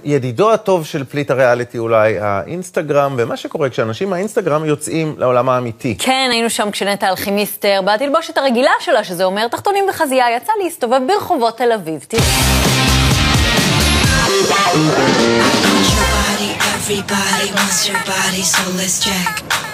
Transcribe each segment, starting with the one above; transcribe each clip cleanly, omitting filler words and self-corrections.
ידידו הטוב של פליט הריאליטי אולי האינסטגרם, ומה שקורה כשאנשים מהאינסטגרם יוצאים לעולם האמיתי. כן, היינו שם כשנטע אלכימיסטר, בתלבושת הרגילה שלה, שזה אומר תחתונים וחזייה, יצא להסתובב ברחובות תל אביב.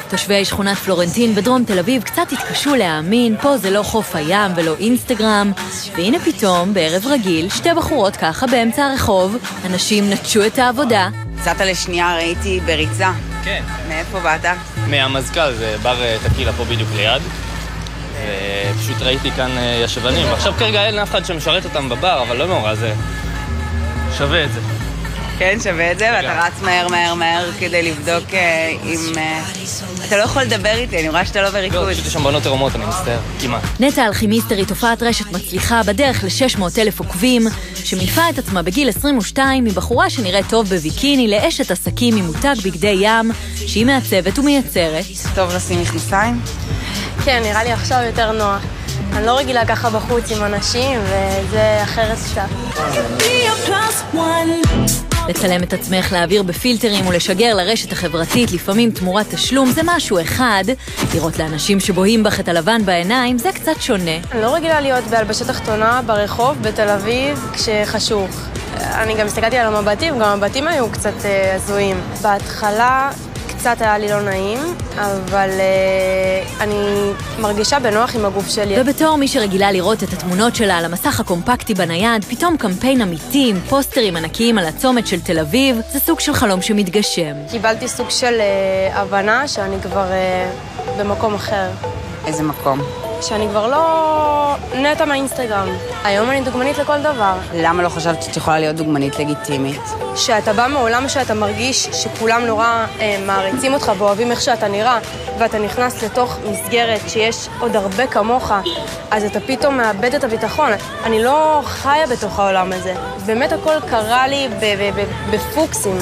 תושבי שכונת פלורנטין בדרום תל אביב קצת התקשו להאמין, פה זה לא חוף הים ולא אינסטגרם, והנה פתאום, בערב רגיל, שתי בחורות ככה באמצע הרחוב, אנשים נטשו את העבודה. קצת לשנייה ראיתי בריצה. כן. מאיפה באת? מהמזכ"ל, זה בר תקילה פה בדיוק ליד. פשוט ראיתי כאן ישבנים, ועכשיו כרגע אין אף אחד שמשרת אותם בבר, אבל לא מאורע, זה שווה את זה. כן, שווה את זה, ואתה רץ מהר כדי לבדוק אם... אתה לא יכול לדבר איתי, אני רואה שאתה לא בריקוד. לא, פשוט יש שם בנות עירומות, אני מסתער, כמעט. נטע אלכימיסטר היא תופעת רשת מצליחה בדרך ל-600,000 עוקבים, שמילפה את עצמה בגיל 22 מבחורה שנראית טוב בביקיני לאשת עסקים ממותג בגדי ים, שהיא מעצבת ומייצרת. טוב לשים מכנסיים? כן, נראה לי עכשיו יותר נוח. אני לא רגילה ככה בחוץ עם אנשים, וזה אחרת קצת. לצלם את עצמך, להעביר בפילטרים ולשגר לרשת החברתית, לפעמים תמורת תשלום, זה משהו אחד. לראות לאנשים שבוהים בך את הלבן בעיניים, זה קצת שונה. אני לא רגילה להיות בהלבשת תחתונה ברחוב בתל אביב כשחשוך. אני גם הסתכלתי על המבטים, גם המבטים היו קצת הזויים. בהתחלה קצת היה לי לא נעים, אבל אני מרגישה בנוח עם הגוף שלי. ובתור מי שרגילה לראות את התמונות שלה על המסך הקומפקטי בנייד, פתאום קמפיין אמיתי עם פוסטרים ענקיים על הצומת של תל אביב, זה סוג של חלום שמתגשם. קיבלתי סוג של הבנה שאני כבר במקום אחר. איזה מקום? שאני כבר לא נטע מהאינסטגרם. היום אני דוגמנית לכל דבר. למה לא חשבת שאת יכולה להיות דוגמנית לגיטימית? שאתה בא מעולם שאתה מרגיש שכולם נורא מעריצים אותך ואוהבים איך שאתה נראה, ואתה נכנס לתוך מסגרת שיש עוד הרבה כמוך, אז אתה פתאום מאבד את הביטחון. אני לא חיה בתוך העולם הזה. באמת הכל קרה לי בפוקסים.